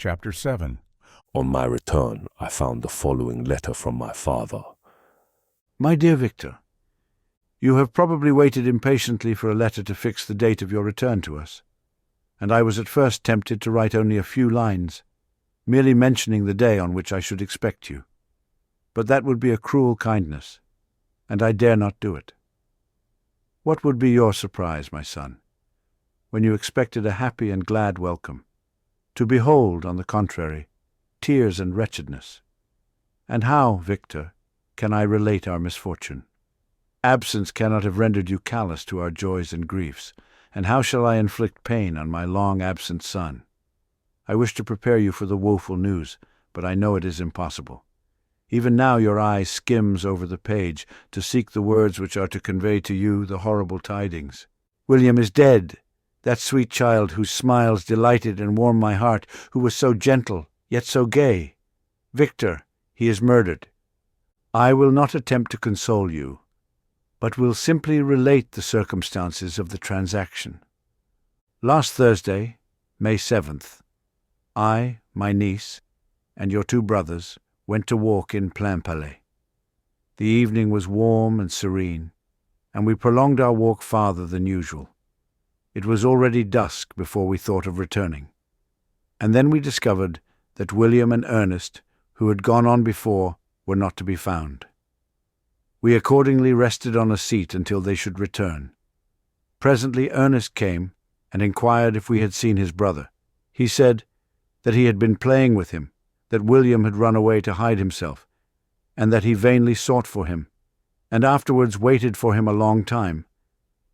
Chapter 7. On my return, I found the following letter from my father. My dear Victor, you have probably waited impatiently for a letter to fix the date of your return to us, and I was at first tempted to write only a few lines, merely mentioning the day on which I should expect you. But that would be a cruel kindness, and I dare not do it. What would be your surprise, my son, when you expected a happy and glad welcome, to behold, on the contrary, tears and wretchedness? And how, Victor, can I relate our misfortune? Absence cannot have rendered you callous to our joys and griefs, and how shall I inflict pain on my long-absent son? I wish to prepare you for the woeful news, but I know it is impossible. Even now your eye skims over the page to seek the words which are to convey to you the horrible tidings. William is dead, that sweet child whose smiles delighted and warmed my heart, who was so gentle, yet so gay. Victor, he is murdered. I will not attempt to console you, but will simply relate the circumstances of the transaction. Last Thursday, May 7th, I, my niece, and your two brothers went to walk in Plainpalais. The evening was warm and serene, and we prolonged our walk farther than usual. It was already dusk before we thought of returning, and then we discovered that William and Ernest, who had gone on before, were not to be found. We accordingly rested on a seat until they should return. Presently Ernest came and inquired if we had seen his brother. He said that he had been playing with him, that William had run away to hide himself, and that he vainly sought for him, and afterwards waited for him a long time,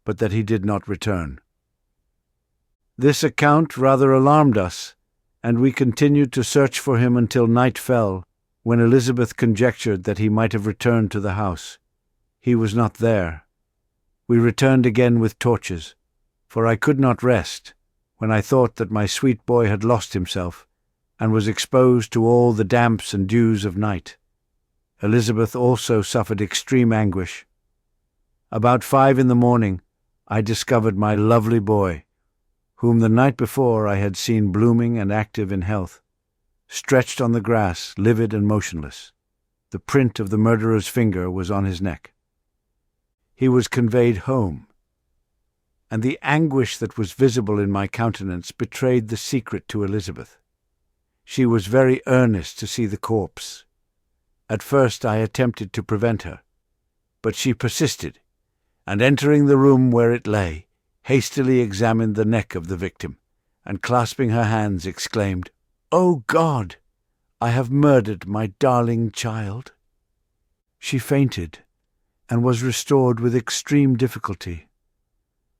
but that he did not return. This account rather alarmed us, and we continued to search for him until night fell, when Elizabeth conjectured that he might have returned to the house. He was not there. We returned again with torches, for I could not rest when I thought that my sweet boy had lost himself, and was exposed to all the damps and dews of night. Elizabeth also suffered extreme anguish. About 5 a.m, I discovered my lovely boy, whom the night before I had seen blooming and active in health, stretched on the grass, livid and motionless. The print of the murderer's finger was on his neck. He was conveyed home, and the anguish that was visible in my countenance betrayed the secret to Elizabeth. She was very earnest to see the corpse. At first I attempted to prevent her, but she persisted, and entering the room where it lay, hastily examined the neck of the victim, and clasping her hands exclaimed, "O God, I have murdered my darling child." She fainted, and was restored with extreme difficulty.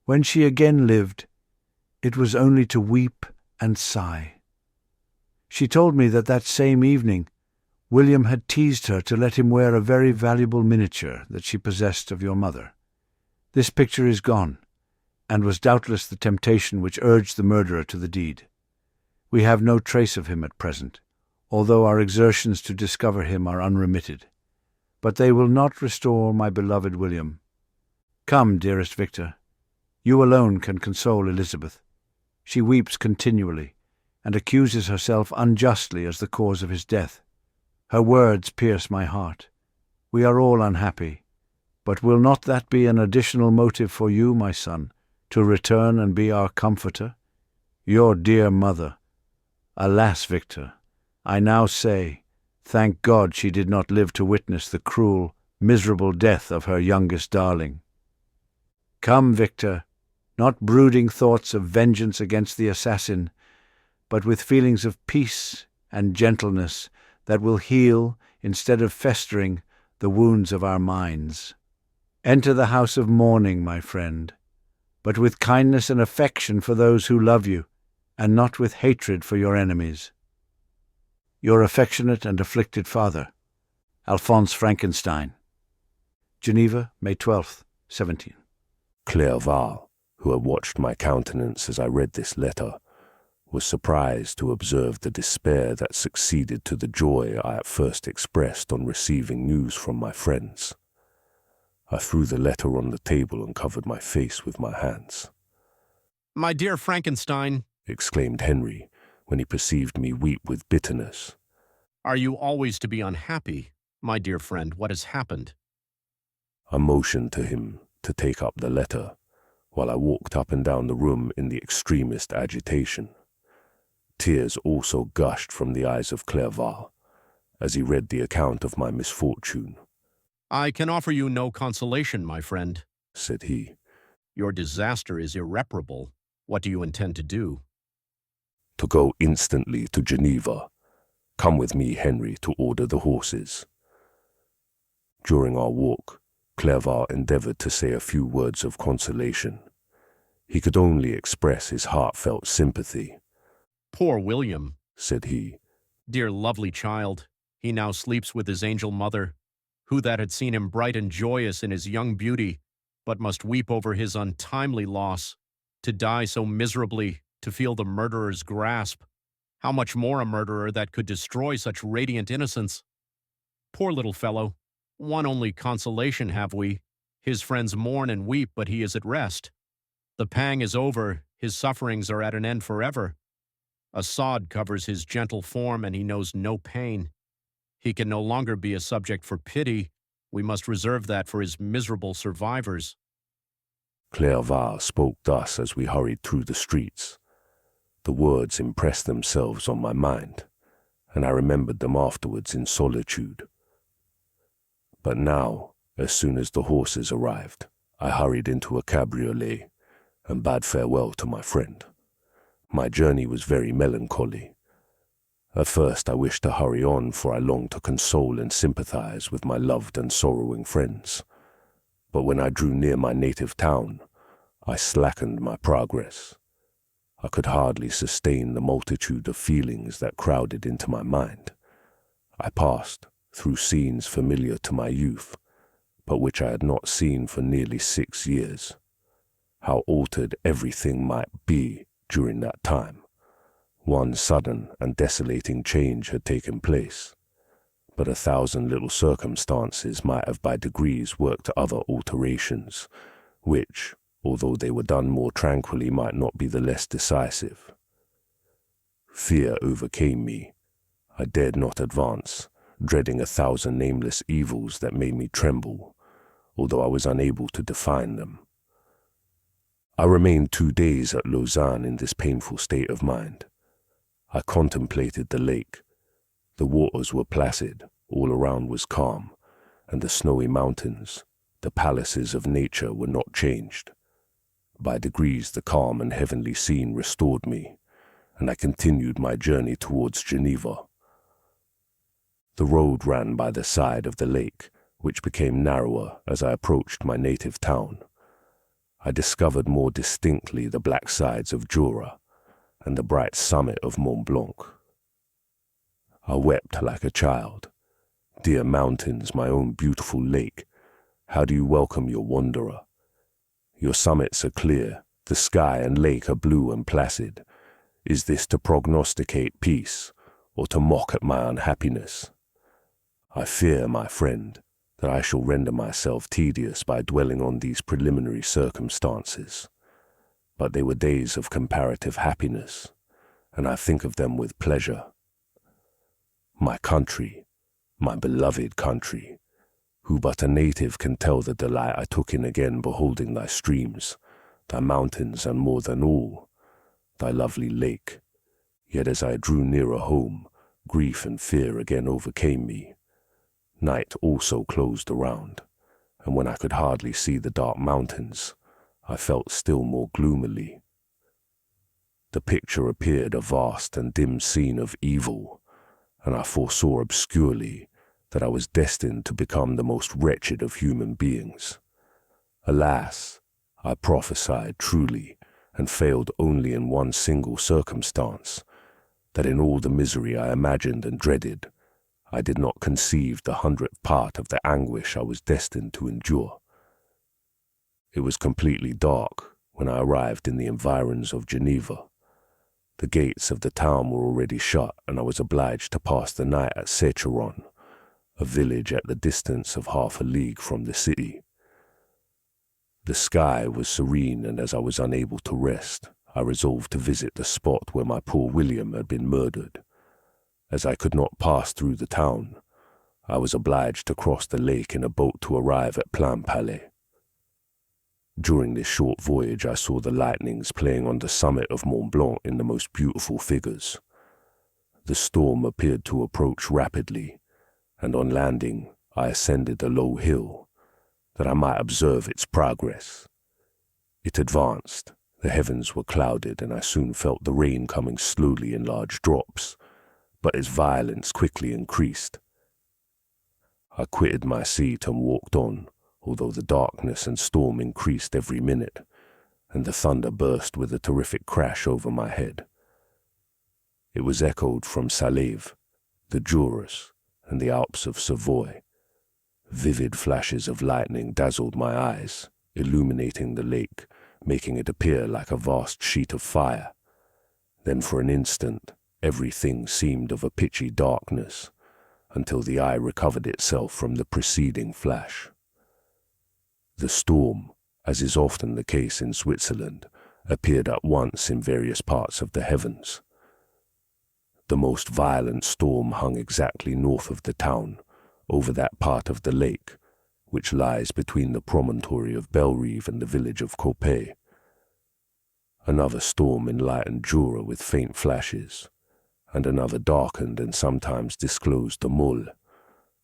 When she again lived, it was only to weep and sigh. She told me that same evening William had teased her to let him wear a very valuable miniature that she possessed of your mother. This picture is gone, and was doubtless the temptation which urged the murderer to the deed. We have no trace of him at present, although our exertions to discover him are unremitted. But they will not restore my beloved William. Come, dearest Victor, you alone can console Elizabeth. She weeps continually, and accuses herself unjustly as the cause of his death. Her words pierce my heart. We are all unhappy, but will not that be an additional motive for you, my son, to return and be our comforter? Your dear mother. Alas, Victor, I now say, thank God she did not live to witness the cruel, miserable death of her youngest darling. Come, Victor, not brooding thoughts of vengeance against the assassin, but with feelings of peace and gentleness that will heal, instead of festering, the wounds of our minds. Enter the house of mourning, my friend, but with kindness and affection for those who love you, and not with hatred for your enemies. Your affectionate and afflicted father, Alphonse Frankenstein. Geneva, May 12th, 17. Clerval, who had watched my countenance as I read this letter, was surprised to observe the despair that succeeded to the joy I at first expressed on receiving news from my friends. I threw the letter on the table and covered my face with my hands. "My dear Frankenstein," exclaimed Henry, when he perceived me weep with bitterness. Are you always to be unhappy? My dear friend, what has happened? I motioned to him to take up the letter, while I walked up and down the room in the extremest agitation. Tears also gushed from the eyes of Clerval as he read the account of my misfortune. I can offer you no consolation, my friend, said he. Your disaster is irreparable. What do you intend to do? To go instantly to Geneva. Come with me, Henry, to order the horses. During our walk, Clerval endeavored to say a few words of consolation. He could only express his heartfelt sympathy. Poor William, said he. Dear lovely child, he now sleeps with his angel mother, who that had seen him bright and joyous in his young beauty, but must weep over his untimely loss, to die so miserably, to feel the murderer's grasp. How much more a murderer that could destroy such radiant innocence? Poor little fellow, one only consolation have we. His friends mourn and weep, but he is at rest. The pang is over, his sufferings are at an end forever. A sod covers his gentle form, and he knows no pain. He can no longer be a subject for pity. We must reserve that for his miserable survivors. Clerval spoke thus as we hurried through the streets. The words impressed themselves on my mind, and I remembered them afterwards in solitude. But now, as soon as the horses arrived, I hurried into a cabriolet and bade farewell to my friend. My journey was very melancholy. At first I wished to hurry on, for I longed to console and sympathize with my loved and sorrowing friends. But when I drew near my native town, I slackened my progress. I could hardly sustain the multitude of feelings that crowded into my mind. I passed through scenes familiar to my youth, but which I had not seen for nearly 6 years. How altered everything might be during that time. One sudden and desolating change had taken place, but 1,000 little circumstances might have by degrees worked other alterations, which, although they were done more tranquilly, might not be the less decisive. Fear overcame me. I dared not advance, dreading 1,000 nameless evils that made me tremble, although I was unable to define them. I remained 2 days at Lausanne in this painful state of mind. I contemplated the lake. The waters were placid, all around was calm, and the snowy mountains, the palaces of nature, were not changed. By degrees the calm and heavenly scene restored me, and I continued my journey towards Geneva. The road ran by the side of the lake, which became narrower as I approached my native town. I discovered more distinctly the black sides of Jura and the bright summit of Mont Blanc. I wept like a child. Dear mountains, my own beautiful lake, how do you welcome your wanderer? Your summits are clear, the sky and lake are blue and placid. Is this to prognosticate peace, or to mock at my unhappiness? I fear, my friend, that I shall render myself tedious by dwelling on these preliminary circumstances. But they were days of comparative happiness, and I think of them with pleasure. My country, my beloved country, who but a native can tell the delight I took in again beholding thy streams, thy mountains, and more than all, thy lovely lake. Yet as I drew nearer home, grief and fear again overcame me. Night also closed around, and when I could hardly see the dark mountains, I felt still more gloomily. The picture appeared a vast and dim scene of evil, and I foresaw obscurely that I was destined to become the most wretched of human beings. Alas, I prophesied truly, and failed only in one single circumstance, that in all the misery I imagined and dreaded, I did not conceive the 100th part of the anguish I was destined to endure. It was completely dark when I arrived in the environs of Geneva. The gates of the town were already shut, and I was obliged to pass the night at Secheron, a village at the distance of 1/2 league from the city. The sky was serene, and as I was unable to rest, I resolved to visit the spot where my poor William had been murdered. As I could not pass through the town, I was obliged to cross the lake in a boat to arrive at Plainpalais. During this short voyage I saw the lightnings playing on the summit of Mont Blanc in the most beautiful figures. The storm appeared to approach rapidly, and on landing I ascended a low hill, that I might observe its progress. It advanced, the heavens were clouded, and I soon felt the rain coming slowly in large drops, but its violence quickly increased. I quitted my seat and walked on, although the darkness and storm increased every minute, and the thunder burst with a terrific crash over my head. It was echoed from Salève, the Jurus, and the Alps of Savoy. Vivid flashes of lightning dazzled my eyes, illuminating the lake, making it appear like a vast sheet of fire. Then for an instant, everything seemed of a pitchy darkness, until the eye recovered itself from the preceding flash. The storm, as is often the case in Switzerland, appeared at once in various parts of the heavens. The most violent storm hung exactly north of the town, over that part of the lake which lies between the promontory of Bellerive and the village of Coppet. Another storm enlightened Jura with faint flashes, and another darkened and sometimes disclosed the Mole,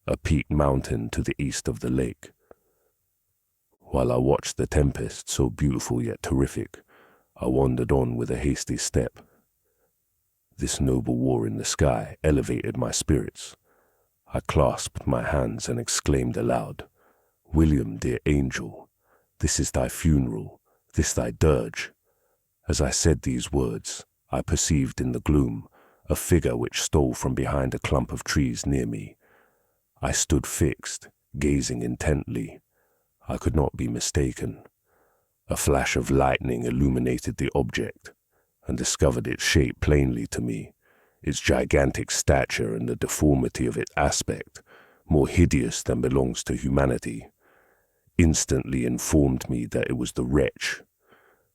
a peaked mountain to the east of the lake. While I watched the tempest, so beautiful yet terrific, I wandered on with a hasty step. This noble war in the sky elevated my spirits. I clasped my hands and exclaimed aloud, "William, dear angel, this is thy funeral, this thy dirge." As I said these words, I perceived in the gloom a figure which stole from behind a clump of trees near me. I stood fixed, gazing intently. I could not be mistaken. A flash of lightning illuminated the object, and discovered its shape plainly to me. Its gigantic stature and the deformity of its aspect, more hideous than belongs to humanity, instantly informed me that it was the wretch,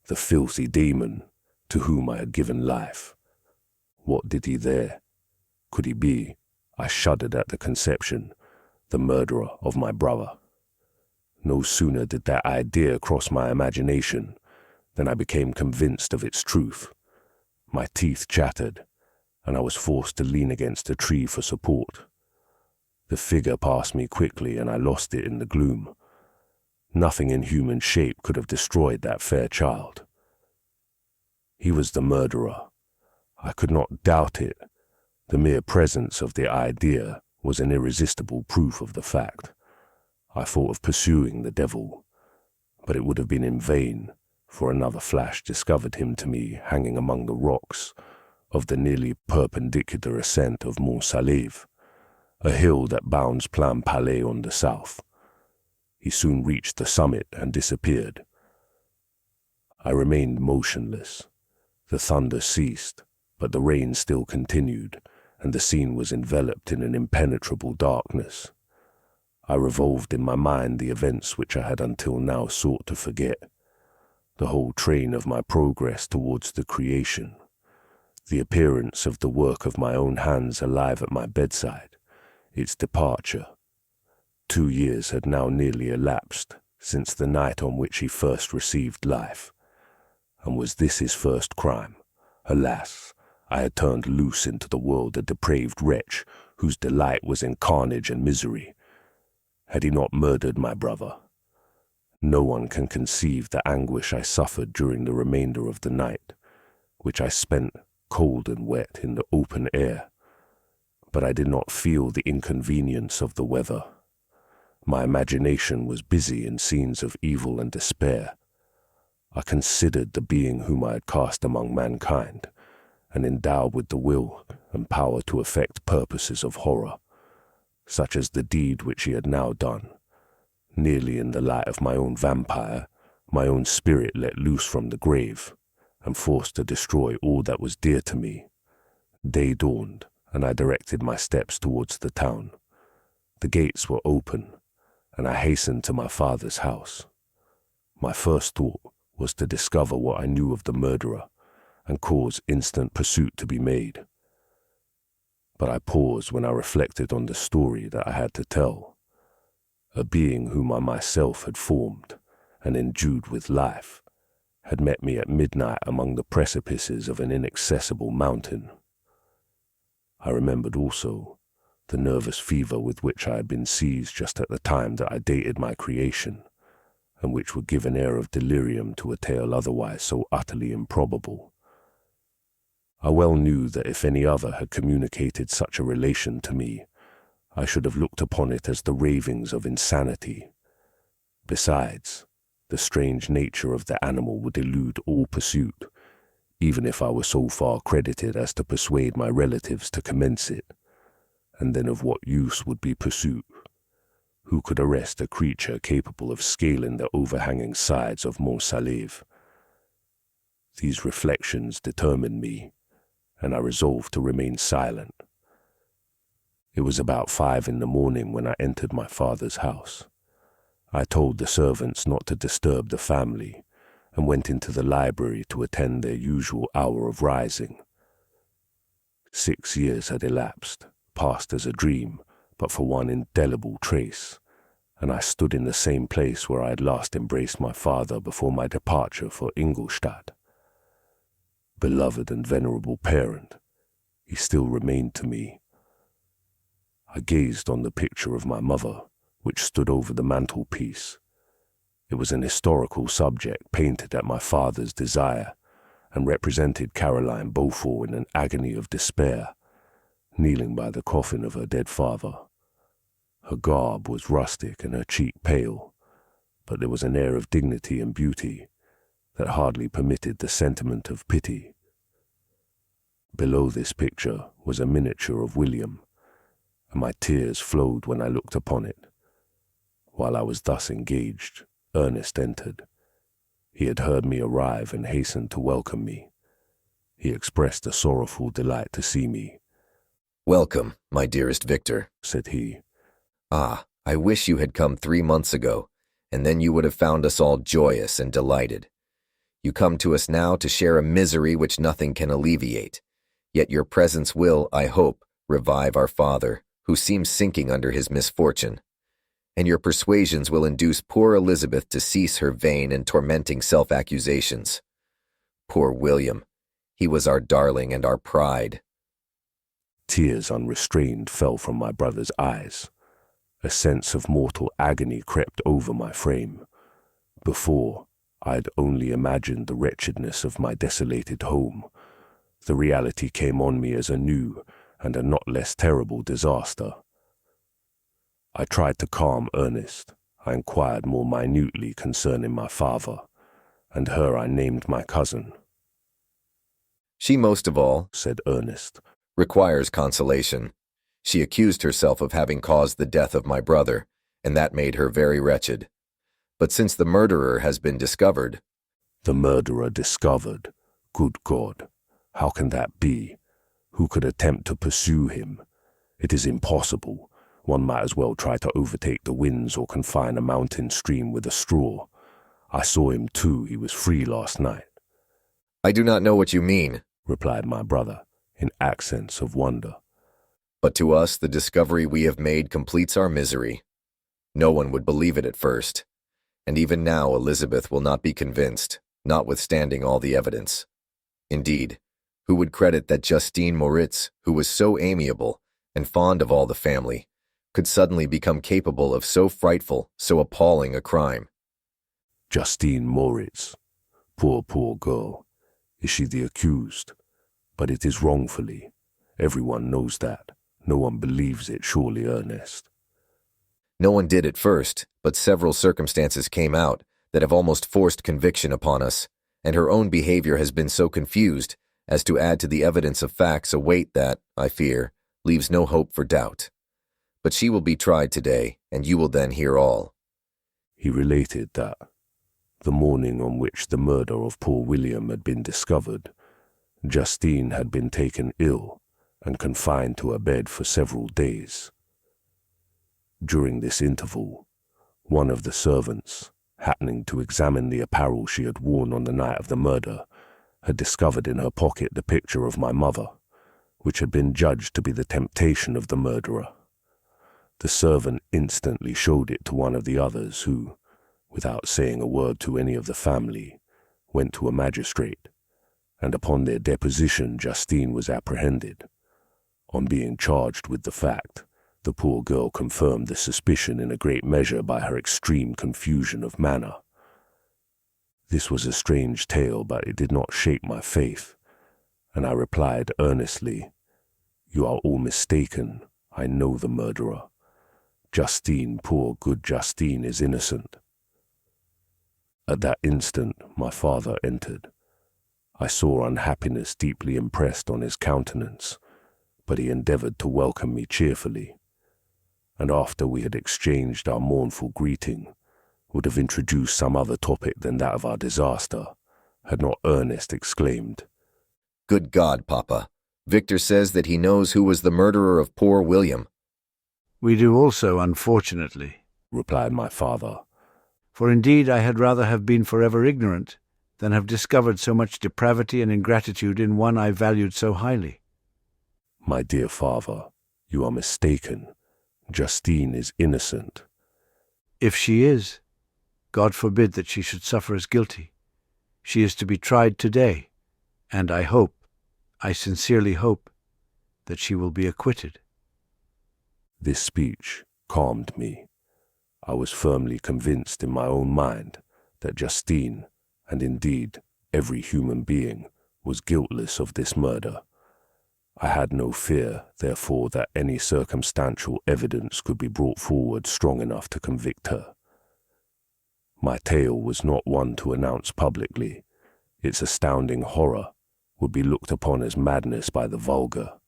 the filthy demon, to whom I had given life. What did he there? Could he be, I shuddered at the conception, the murderer of my brother? No sooner did that idea cross my imagination than I became convinced of its truth. My teeth chattered, and I was forced to lean against a tree for support. The figure passed me quickly, and I lost it in the gloom. Nothing in human shape could have destroyed that fair child. He was the murderer. I could not doubt it. The mere presence of the idea was an irresistible proof of the fact. I thought of pursuing the devil, but it would have been in vain, for another flash discovered him to me hanging among the rocks of the nearly perpendicular ascent of Mont Salève, a hill that bounds Plainpalais on the south. He soon reached the summit and disappeared. I remained motionless. The thunder ceased, but the rain still continued, and the scene was enveloped in an impenetrable darkness. I revolved in my mind the events which I had until now sought to forget, the whole train of my progress towards the creation, the appearance of the work of my own hands alive at my bedside, its departure. 2 years had now nearly elapsed since the night on which he first received life. And was this his first crime? Alas, I had turned loose into the world a depraved wretch whose delight was in carnage and misery. Had he not murdered my brother? No one can conceive the anguish I suffered during the remainder of the night, which I spent cold and wet in the open air. But I did not feel the inconvenience of the weather. My imagination was busy in scenes of evil and despair. I considered the being whom I had cast among mankind, and endowed with the will and power to effect purposes of horror, such as the deed which he had now done. Nearly in the light of my own vampire, my own spirit let loose from the grave, and forced to destroy all that was dear to me. Day dawned, and I directed my steps towards the town. The gates were open, and I hastened to my father's house. My first thought was to discover what I knew of the murderer, and cause instant pursuit to be made. But I paused when I reflected on the story that I had to tell. A being whom I myself had formed and endued with life had met me at midnight among the precipices of an inaccessible mountain. I remembered also the nervous fever with which I had been seized just at the time that I dated my creation, and which would give an air of delirium to a tale otherwise so utterly improbable. I well knew that if any other had communicated such a relation to me, I should have looked upon it as the ravings of insanity. Besides, the strange nature of the animal would elude all pursuit, even if I were so far credited as to persuade my relatives to commence it. And then of what use would be pursuit? Who could arrest a creature capable of scaling the overhanging sides of Mont Salève? These reflections determined me, and I resolved to remain silent. It was about 5 in the morning when I entered my father's house. I told the servants not to disturb the family, and went into the library to attend their usual hour of rising. 6 years had elapsed, passed as a dream, but for one indelible trace, and I stood in the same place where I had last embraced my father before my departure for Ingolstadt. Beloved and venerable parent, he still remained to me. I gazed on the picture of my mother, which stood over the mantelpiece. It was an historical subject painted at my father's desire, and represented Caroline Beaufort in an agony of despair, kneeling by the coffin of her dead father. Her garb was rustic and her cheek pale, but there was an air of dignity and beauty that hardly permitted the sentiment of pity. Below this picture was a miniature of William, and my tears flowed when I looked upon it. While I was thus engaged, Ernest entered. He had heard me arrive and hastened to welcome me. He expressed a sorrowful delight to see me. "Welcome, my dearest Victor," said he. "Ah, I wish you had come 3 months ago, and then you would have found us all joyous and delighted. You come to us now to share a misery which nothing can alleviate, yet your presence will, I hope, revive our father, who seems sinking under his misfortune. And your persuasions will induce poor Elizabeth to cease her vain and tormenting self-accusations. Poor William, he was our darling and our pride." Tears unrestrained fell from my brother's eyes. A sense of mortal agony crept over my frame. Before, I had only imagined the wretchedness of my desolated home. The reality came on me as a new and a not less terrible disaster. I tried to calm Ernest. I inquired more minutely concerning my father, and her I named my cousin. "She most of all," said Ernest, "requires consolation. She accused herself of having caused the death of my brother, and that made her very wretched. But since the murderer has been discovered—" "The murderer discovered? Good God! How can that be? Who could attempt to pursue him? It is impossible. One might as well try to overtake the winds or confine a mountain stream with a straw. I saw him too. He was free last night." "I do not know what you mean," replied my brother, in accents of wonder. "But to us the discovery we have made completes our misery. No one would believe it at first, and even now Elizabeth will not be convinced, notwithstanding all the evidence. Indeed, who would credit that Justine Moritz, who was so amiable and fond of all the family, could suddenly become capable of so frightful, so appalling a crime?" Justine Moritz. Poor girl. Is she the accused? But it is wrongfully. Everyone knows that. No one believes it, surely, Ernest. "No one did at first, but several circumstances came out that have almost forced conviction upon us, and her own behavior has been so confused as to add to the evidence of facts a weight that, I fear, leaves no hope for doubt. But she will be tried today, and you will then hear all." He related that, the morning on which the murder of poor William had been discovered, Justine had been taken ill and confined to a bed for several days. During this interval, one of the servants, happening to examine the apparel she had worn on the night of the murder, had discovered in her pocket the picture of my mother, which had been judged to be the temptation of the murderer. The servant instantly showed it to one of the others who, without saying a word to any of the family, went to a magistrate, and upon their deposition Justine was apprehended. On being charged with the fact, the poor girl confirmed the suspicion in a great measure by her extreme confusion of manner. This was a strange tale, but it did not shake my faith, and I replied earnestly, "You are all mistaken. I know the murderer. Justine, poor good Justine, is innocent." At that instant my father entered. I saw unhappiness deeply impressed on his countenance, but he endeavored to welcome me cheerfully, and after we had exchanged our mournful greeting, would have introduced some other topic than that of our disaster, had not Ernest exclaimed, "Good God, Papa. Victor says that he knows who was the murderer of poor William." "We do also, unfortunately," replied my father. "for indeed I had rather have been forever ignorant than have discovered so much depravity and ingratitude in one I valued so highly." "My dear father, you are mistaken. Justine is innocent." "If she is, God forbid that she should suffer as guilty. She is to be tried today, and I sincerely hope, that she will be acquitted." This speech calmed me. I was firmly convinced in my own mind that Justine, and indeed every human being, was guiltless of this murder. I had no fear, therefore, that any circumstantial evidence could be brought forward strong enough to convict her. My tale was not one to announce publicly. Its astounding horror would be looked upon as madness by the vulgar.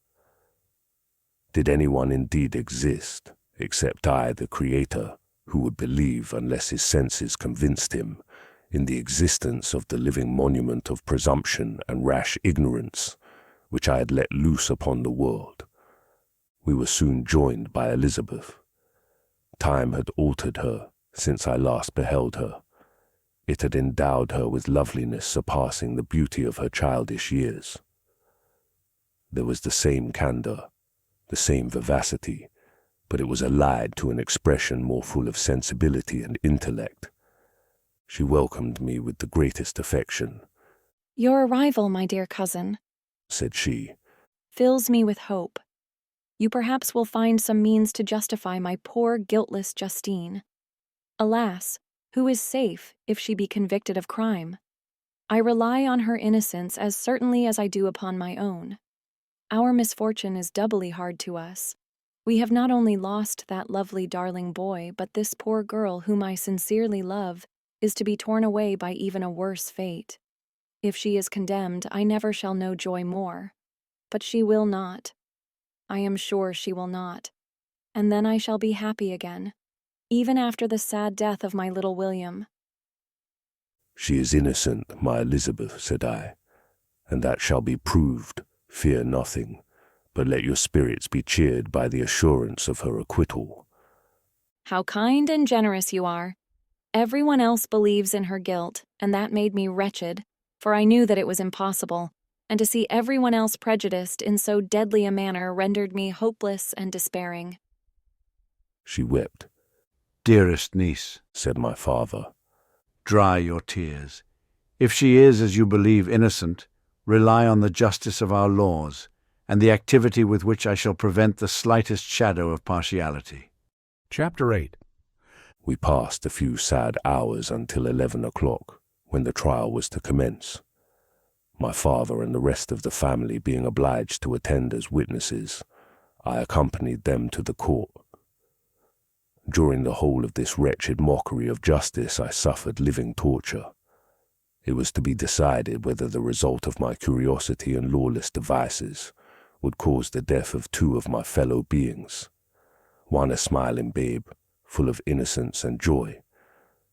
Did anyone indeed exist, except I, the Creator, who would believe, unless his senses convinced him, in the existence of the living monument of presumption and rash ignorance, which I had let loose upon the world? We were soon joined by Elizabeth. Time had altered her since I last beheld her. It had endowed her with loveliness surpassing the beauty of her childish years. There was the same candor, the same vivacity, but it was allied to an expression more full of sensibility and intellect. She welcomed me with the greatest affection. "Your arrival, my dear cousin," said she, "fills me with hope. You perhaps will find some means to justify my poor, guiltless Justine. Alas, who is safe if she be convicted of crime? I rely on her innocence as certainly as I do upon my own. Our misfortune is doubly hard to us. We have not only lost that lovely darling boy, but this poor girl whom I sincerely love is to be torn away by even a worse fate. If she is condemned, I never shall know joy more. But she will not. I am sure she will not. And then I shall be happy again, even after the sad death of my little William." "She is innocent, my Elizabeth," said I, "and that shall be proved. Fear nothing, but let your spirits be cheered by the assurance of her acquittal." "How kind and generous you are. Everyone else believes in her guilt, and that made me wretched, for I knew that it was impossible, and to see everyone else prejudiced in so deadly a manner rendered me hopeless and despairing." She wept. "Dearest niece," said my father, "dry your tears. If she is, as you believe, innocent, rely on the justice of our laws, and the activity with which I shall prevent the slightest shadow of partiality." Chapter 8. We passed a few sad hours until 11 o'clock, when the trial was to commence. My father and the rest of the family being obliged to attend as witnesses, I accompanied them to the court. During the whole of this wretched mockery of justice I suffered living torture. It was to be decided whether the result of my curiosity and lawless devices would cause the death of two of my fellow beings, one a smiling babe, full of innocence and joy,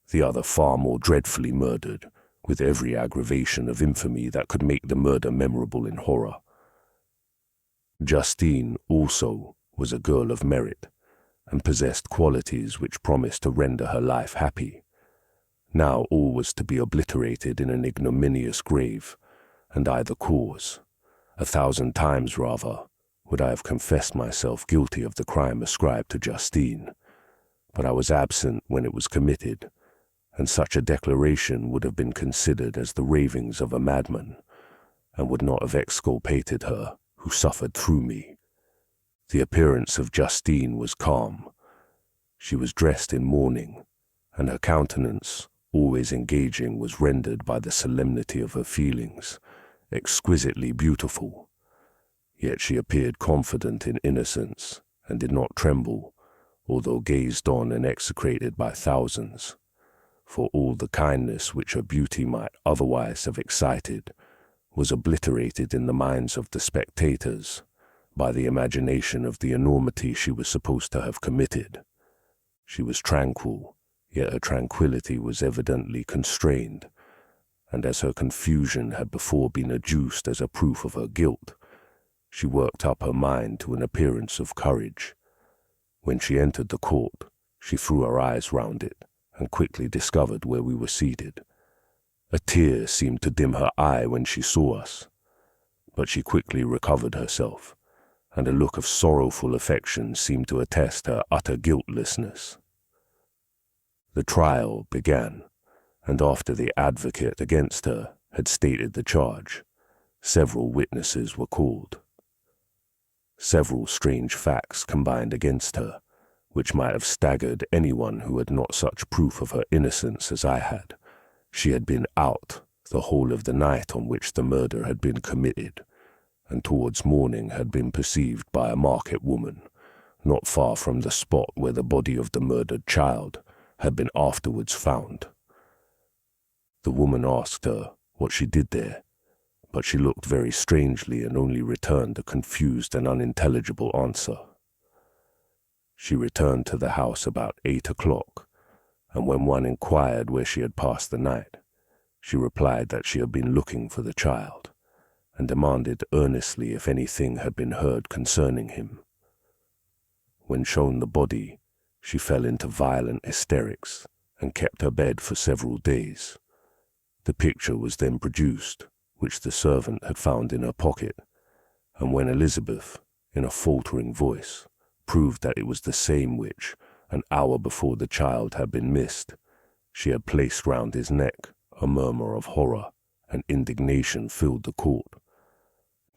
the other far more dreadfully murdered, with every aggravation of infamy that could make the murder memorable in horror. Justine, also, was a girl of merit, and possessed qualities which promised to render her life happy. Now all was to be obliterated in an ignominious grave, and I the cause. 1,000 times rather would I have confessed myself guilty of the crime ascribed to Justine, but I was absent when it was committed, and such a declaration would have been considered as the ravings of a madman, and would not have exculpated her who suffered through me. The appearance of Justine was calm. She was dressed in mourning, and her countenance, always engaging, was rendered by the solemnity of her feelings, exquisitely beautiful. Yet she appeared confident in innocence, and did not tremble, although gazed on and execrated by thousands. For all the kindness which her beauty might otherwise have excited was obliterated in the minds of the spectators by the imagination of the enormity she was supposed to have committed. She was tranquil, yet her tranquillity was evidently constrained, and as her confusion had before been adduced as a proof of her guilt, she worked up her mind to an appearance of courage. When she entered the court, she threw her eyes round it, and quickly discovered where we were seated. A tear seemed to dim her eye when she saw us, but she quickly recovered herself, and a look of sorrowful affection seemed to attest her utter guiltlessness. The trial began, and after the advocate against her had stated the charge, several witnesses were called. Several strange facts combined against her, which might have staggered anyone who had not such proof of her innocence as I had. She had been out the whole of the night on which the murder had been committed, and towards morning had been perceived by a market woman, not far from the spot where the body of the murdered child had been afterwards found. The woman asked her what she did there, but she looked very strangely and only returned a confused and unintelligible answer. She returned to the house about 8 o'clock, and when one inquired where she had passed the night, she replied that she had been looking for the child, and demanded earnestly if anything had been heard concerning him. When shown the body, she fell into violent hysterics and kept her bed for several days. The picture was then produced, which the servant had found in her pocket, and when Elizabeth, in a faltering voice, proved that it was the same which, an hour before the child had been missed, she had placed round his neck, a murmur of horror and indignation filled the court.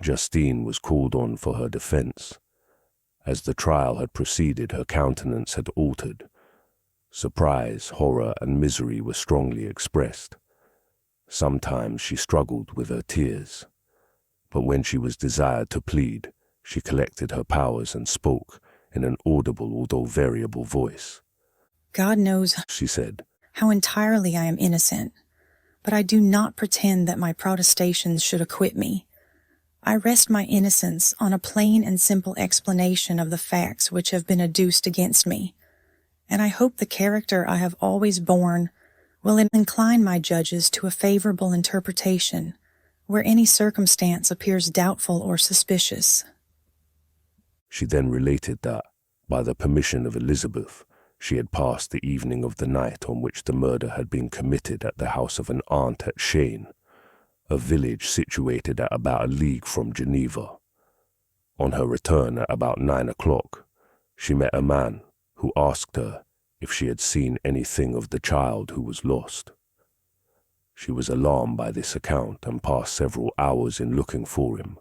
Justine was called on for her defense. As the trial had proceeded, her countenance had altered. Surprise, horror, and misery were strongly expressed. Sometimes she struggled with her tears, but when she was desired to plead, she collected her powers and spoke in an audible although variable voice. God knows, she said, how entirely I am innocent, but I do not pretend that my protestations should acquit me. I rest my innocence on a plain and simple explanation of the facts which have been adduced against me, and I hope the character I have always borne will incline my judges to a favorable interpretation where any circumstance appears doubtful or suspicious. She then related that, by the permission of Elizabeth, she had passed the evening of the night on which the murder had been committed at the house of an aunt at Shelley, a village situated at about a league from Geneva. On her return at about 9 o'clock, she met a man who asked her if she had seen anything of the child who was lost. She was alarmed by this account and passed several hours in looking for him,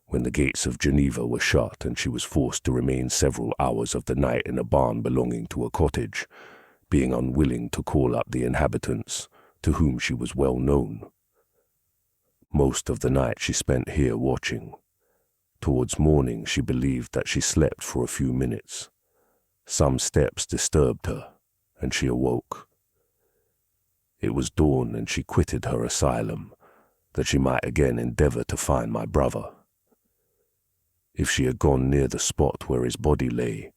when the gates of Geneva were shut and she was forced to remain several hours of the night in a barn belonging to a cottage, being unwilling to call up the inhabitants, to whom she was well known. Most of the night she spent here watching. Towards morning she believed that she slept for a few minutes. Some steps disturbed her, and she awoke. It was dawn, and she quitted her asylum, that she might again endeavor to find my brother. If she had gone near the spot where his body lay,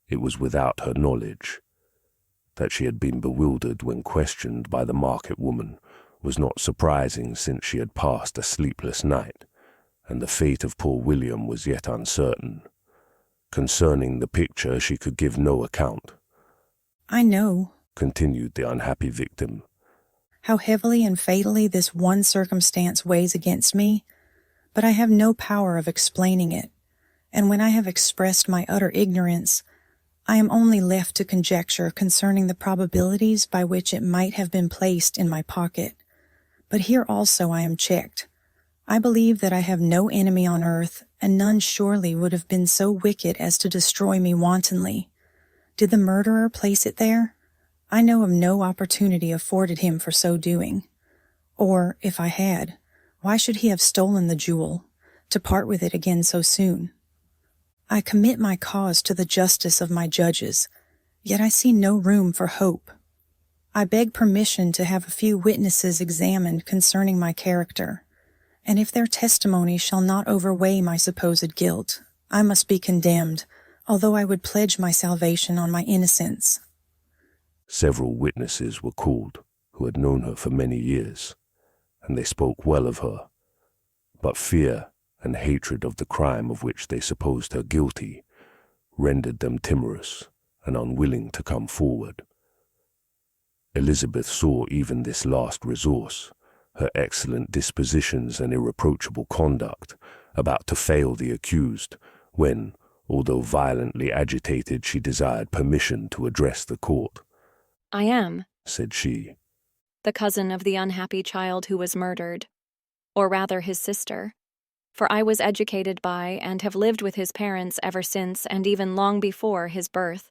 it was without her knowledge. That she had been bewildered when questioned by the market woman was not surprising, since she had passed a sleepless night, and the fate of poor William was yet uncertain. Concerning the picture she could give no account. I know, continued the unhappy victim, how heavily and fatally this one circumstance weighs against me, but I have no power of explaining it, and when I have expressed my utter ignorance, I am only left to conjecture concerning the probabilities by which it might have been placed in my pocket. But here also I am checked. I believe that I have no enemy on earth, and none surely would have been so wicked as to destroy me wantonly. Did the murderer place it there? I know of no opportunity afforded him for so doing. Or, if I had, why should he have stolen the jewel, to part with it again so soon? I commit my cause to the justice of my judges, yet I see no room for hope. I beg permission to have a few witnesses examined concerning my character, and if their testimony shall not overweigh my supposed guilt, I must be condemned, although I would pledge my salvation on my innocence. Several witnesses were called who had known her for many years, and they spoke well of her, but fear and hatred of the crime of which they supposed her guilty rendered them timorous and unwilling to come forward. Elizabeth saw even this last resource, her excellent dispositions and irreproachable conduct, about to fail the accused, when, although violently agitated, she desired permission to address the court. I am, said she, the cousin of the unhappy child who was murdered, or rather his sister, for I was educated by and have lived with his parents ever since and even long before his birth.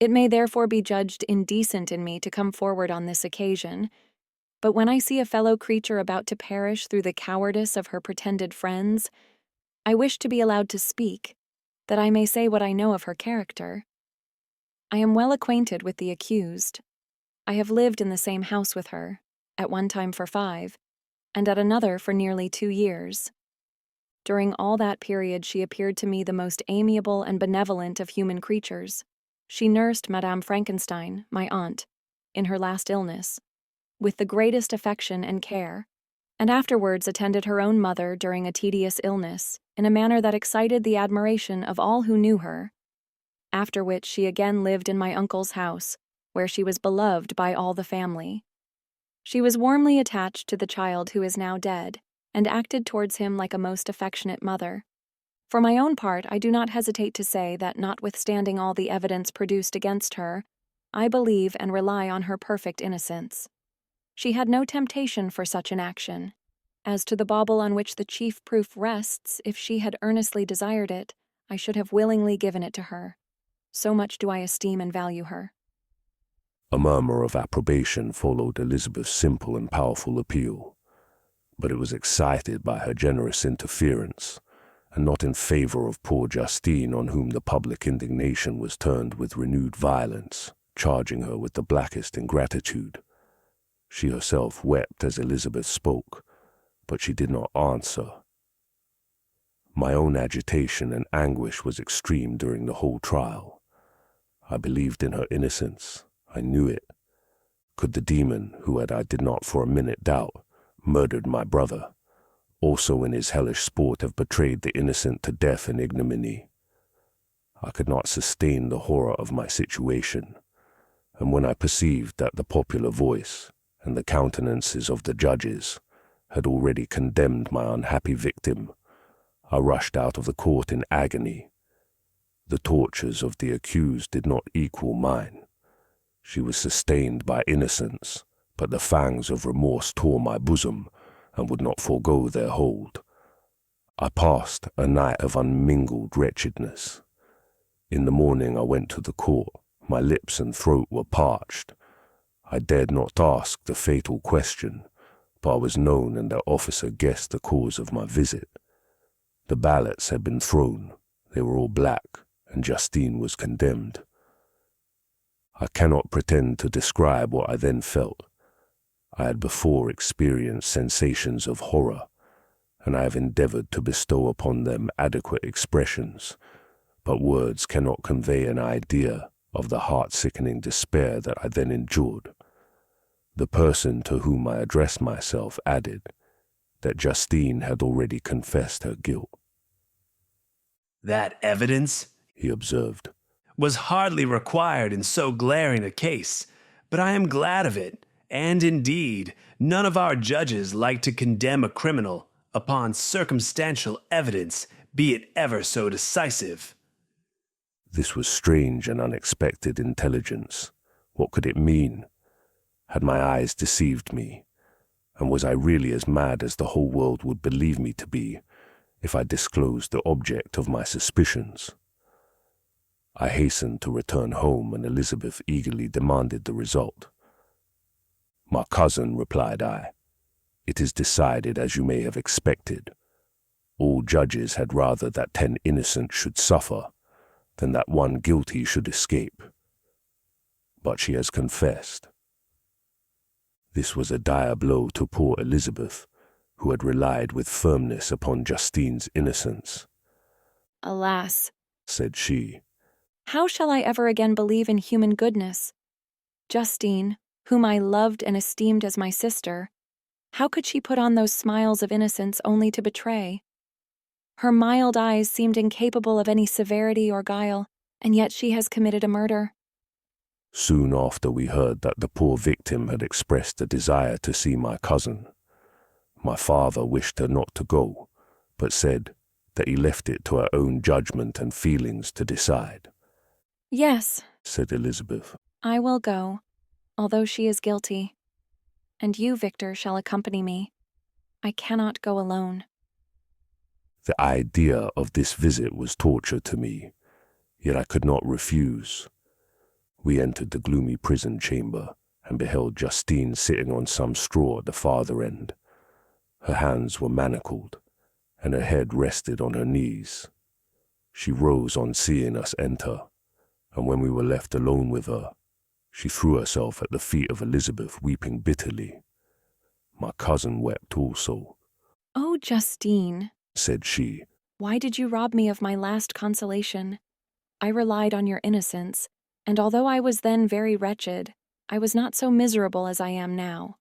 It may therefore be judged indecent in me to come forward on this occasion, but when I see a fellow creature about to perish through the cowardice of her pretended friends, I wish to be allowed to speak, that I may say what I know of her character. I am well acquainted with the accused. I have lived in the same house with her, at one time for 5, and at another for nearly 2 years. During all that period she appeared to me the most amiable and benevolent of human creatures. She nursed Madame Frankenstein, my aunt, in her last illness, with the greatest affection and care, and afterwards attended her own mother during a tedious illness, in a manner that excited the admiration of all who knew her, after which she again lived in my uncle's house, where she was beloved by all the family. She was warmly attached to the child who is now dead, and acted towards him like a most affectionate mother. For my own part, I do not hesitate to say that notwithstanding all the evidence produced against her, I believe and rely on her perfect innocence. She had no temptation for such an action. As to the bauble on which the chief proof rests, if she had earnestly desired it, I should have willingly given it to her. So much do I esteem and value her. A murmur of approbation followed Elizabeth's simple and powerful appeal, but it was excited by her generous interference, and not in favor of poor Justine, on whom the public indignation was turned with renewed violence, charging her with the blackest ingratitude. She herself wept as Elizabeth spoke, but she did not answer. My own agitation and anguish was extreme during the whole trial. I believed in her innocence. I knew it. Could the demon, who had, I did not for a minute doubt, murdered my brother, also in his hellish sport have betrayed the innocent to death and ignominy? I could not sustain the horror of my situation, and when I perceived that the popular voice and the countenances of the judges had already condemned my unhappy victim, I rushed out of the court in agony. The tortures of the accused did not equal mine. She was sustained by innocence, but the fangs of remorse tore my bosom and would not forego their hold. I passed a night of unmingled wretchedness. In the morning I went to the court. My lips and throat were parched. I dared not ask the fatal question, but I was known and the officer guessed the cause of my visit. The ballots had been thrown. They were all black, and Justine was condemned. I cannot pretend to describe what I then felt. I had before experienced sensations of horror, and I have endeavored to bestow upon them adequate expressions, but words cannot convey an idea of the heart-sickening despair that I then endured. The person to whom I addressed myself added that Justine had already confessed her guilt. "That evidence," he observed, "was hardly required in so glaring a case, but I am glad of it, And indeed, none of our judges like to condemn a criminal upon circumstantial evidence, be it ever so decisive. This was strange and unexpected intelligence. What could it mean? Had my eyes deceived me? And was I really as mad as the whole world would believe me to be if I disclosed the object of my suspicions? I hastened to return home, and Elizabeth eagerly demanded the result. "My cousin," replied I, "it is decided as you may have expected. All judges had rather that 10 innocent should suffer than that one guilty should escape. But she has confessed." This was a dire blow to poor Elizabeth, who had relied with firmness upon Justine's innocence. Alas, Said she, how shall I ever again believe in human goodness? Justine, whom I loved and esteemed as my sister, how could she put on those smiles of innocence only to betray? Her mild eyes seemed incapable of any severity or guile, and yet she has committed a murder. Soon after we heard that the poor victim had expressed a desire to see my cousin. My father wished her not to go, but said that he left it to her own judgment and feelings to decide. Yes, Said Elizabeth. I will go, although she is guilty. And you, Victor, shall accompany me. I cannot go alone. The idea of this visit was torture to me, yet I could not refuse. We entered the gloomy prison chamber and beheld Justine sitting on some straw at the farther end. Her hands were manacled, and her head rested on her knees. She rose on seeing us enter, and when we were left alone with her, she threw herself at the feet of Elizabeth, weeping bitterly. My cousin wept also. Oh, Justine, Said she, why did you rob me of my last consolation? I relied on your innocence, and although I was then very wretched, I was not so miserable as I am now.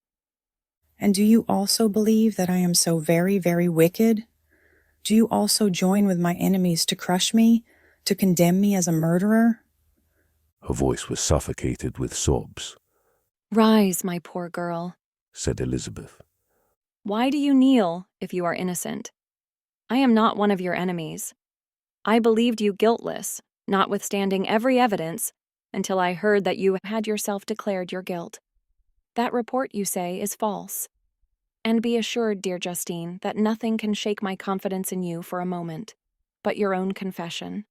And do you also believe that I am so very, very wicked? Do you also join with my enemies to crush me, to condemn me as a murderer? Her voice was suffocated with sobs. Rise, my poor girl. Said Elizabeth. Why do you kneel if you are innocent? I am not one of your enemies. I believed you guiltless, notwithstanding every evidence, until I heard that you had yourself declared your guilt. That report, you say, is false. And be assured, dear Justine, that nothing can shake my confidence in you for a moment, but your own confession.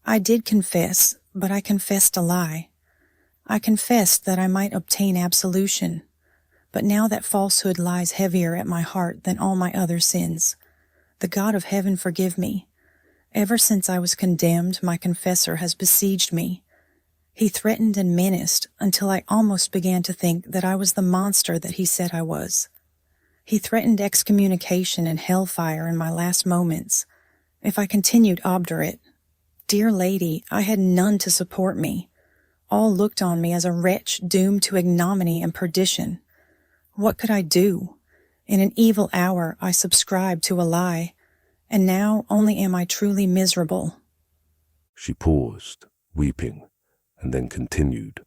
I did confess, but I confessed a lie. I confessed that I might obtain absolution, but now that falsehood lies heavier at my heart than all my other sins. The God of heaven forgive me. Ever since I was condemned, my confessor has besieged me. He threatened and menaced until I almost began to think that I was the monster that he said I was. He threatened excommunication and hellfire in my last moments, if I continued obdurate. Dear lady, I had none to support me. All looked on me as a wretch doomed to ignominy and perdition. What could I do? In an evil hour I subscribed to a lie, and now only am I truly miserable. She paused, weeping, and then continued.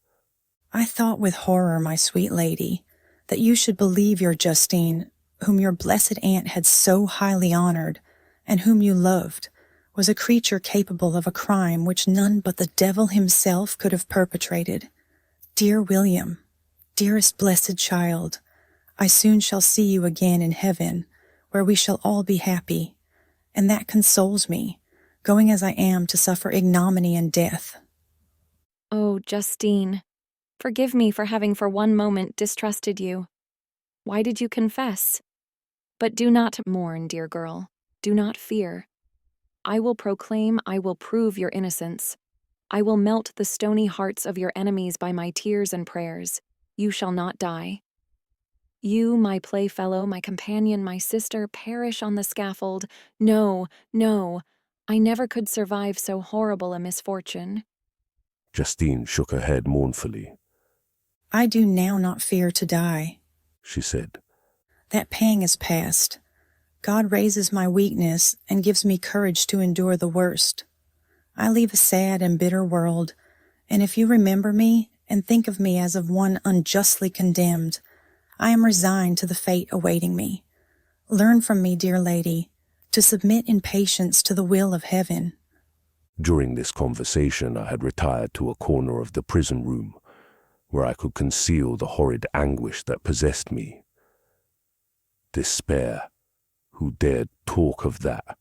I thought with horror, my sweet lady, that you should believe your Justine, whom your blessed aunt had so highly honored, and whom you loved, was a creature capable of a crime which none but the devil himself could have perpetrated. Dear William, dearest blessed child, I soon shall see you again in heaven, where we shall all be happy, and that consoles me, going as I am to suffer ignominy and death. Oh, Justine, forgive me for having for one moment distrusted you. Why did you confess? But do not mourn, dear girl. Do not fear. I will proclaim, I will prove your innocence. I will melt the stony hearts of your enemies by my tears and prayers. You shall not die. You, my playfellow, my companion, my sister, perish on the scaffold. No, no, I never could survive so horrible a misfortune. Justine shook her head mournfully. I do now not fear to die, She said. That pang is past. God raises my weakness and gives me courage to endure the worst. I leave a sad and bitter world, and if you remember me, and think of me as of one unjustly condemned. I am resigned to the fate awaiting me. Learn from me, dear lady, to submit in patience to the will of heaven." During this conversation, I had retired to a corner of the prison room, where I could conceal the horrid anguish that possessed me. Despair. Who dared talk of that?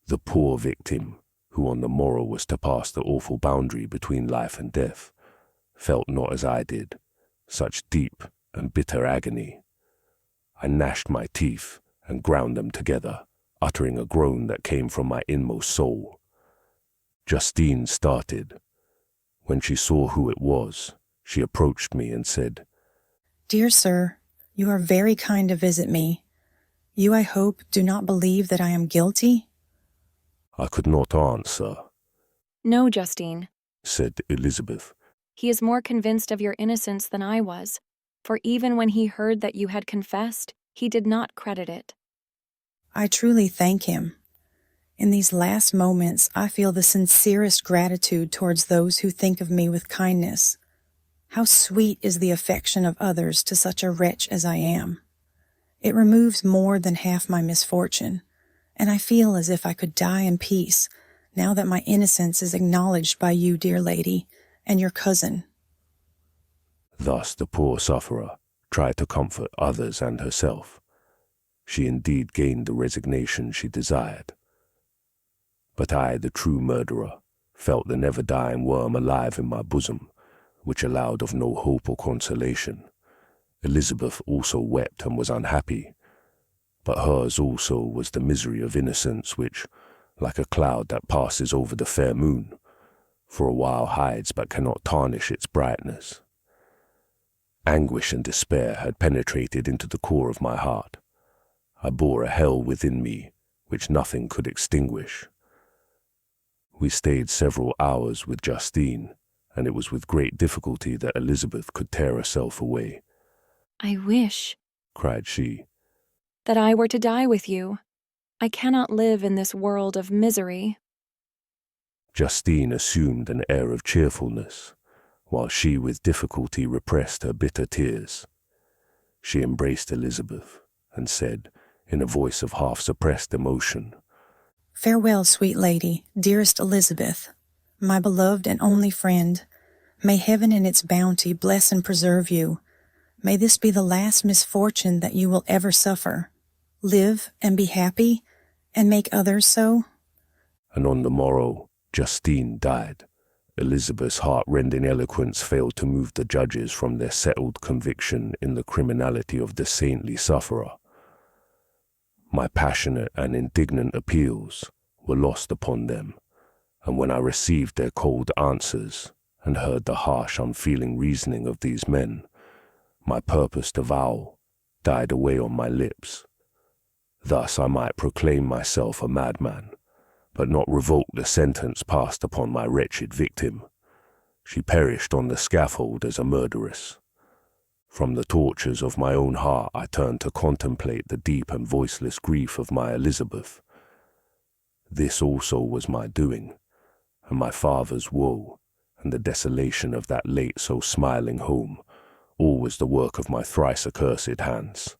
The poor victim, who on the morrow was to pass the awful boundary between life and death, felt not as I did, such deep and bitter agony. I gnashed my teeth and ground them together, uttering a groan that came from my inmost soul. Justine started. When she saw who it was, she approached me and said, "Dear sir, you are very kind to visit me. You, I hope, do not believe that I am guilty?" I could not answer. "No, Justine. Said Elizabeth. He is more convinced of your innocence than I was, for even when he heard that you had confessed, he did not credit it." "I truly thank him. In these last moments, I feel the sincerest gratitude towards those who think of me with kindness. How sweet is the affection of others to such a wretch as I am. It removes more than half my misfortune, and I feel as if I could die in peace now that my innocence is acknowledged by you, dear lady, and your cousin." Thus the poor sufferer tried to comfort others and herself. She indeed gained the resignation she desired. But I, the true murderer, felt the never-dying worm alive in my bosom, which allowed of no hope or consolation. Elizabeth also wept and was unhappy, but hers also was the misery of innocence which, like a cloud that passes over the fair moon, for a while hides but cannot tarnish its brightness. Anguish and despair had penetrated into the core of my heart. I bore a hell within me which nothing could extinguish. We stayed several hours with Justine, and it was with great difficulty that Elizabeth could tear herself away. "I wish," cried she, "that I were to die with you. I cannot live in this world of misery." Justine assumed an air of cheerfulness, while she with difficulty repressed her bitter tears. She embraced Elizabeth and said, in a voice of half-suppressed emotion, "Farewell, sweet lady, dearest Elizabeth, my beloved and only friend. May heaven in its bounty bless and preserve you. May this be the last misfortune that you will ever suffer. Live and be happy, and make others so." And on the morrow, Justine died. Elizabeth's heart-rending eloquence failed to move the judges from their settled conviction in the criminality of the saintly sufferer. My passionate and indignant appeals were lost upon them, and when I received their cold answers and heard the harsh, unfeeling reasoning of these men, my purpose to vow died away on my lips. Thus I might proclaim myself a madman, but not revoke the sentence passed upon my wretched victim. She perished on the scaffold as a murderess. From the tortures of my own heart I turned to contemplate the deep and voiceless grief of my Elizabeth. This also was my doing, and my father's woe, and the desolation of that late so smiling home, all was the work of my thrice accursed hands.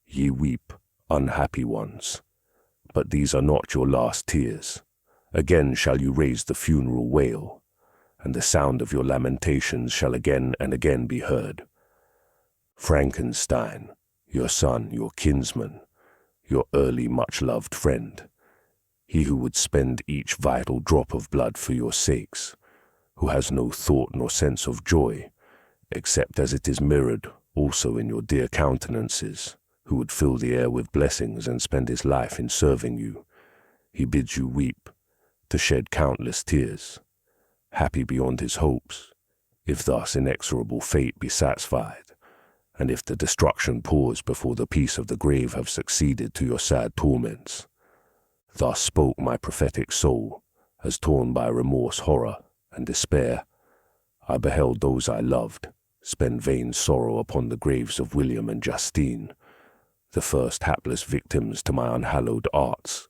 Ye weep, unhappy ones, but these are not your last tears. Again shall you raise the funeral wail, and the sound of your lamentations shall again and again be heard. Frankenstein, your son, your kinsman, your early much-loved friend, he who would spend each vital drop of blood for your sakes, who has no thought nor sense of joy, except as it is mirrored also in your dear countenances, who would fill the air with blessings and spend his life in serving you, he bids you weep, to shed countless tears, happy beyond his hopes, if thus inexorable fate be satisfied, and if the destruction pours before the peace of the grave have succeeded to your sad torments. Thus spoke my prophetic soul, as torn by remorse, horror, and despair. I beheld those I loved spend vain sorrow upon the graves of William and Justine, the first hapless victims to my unhallowed arts.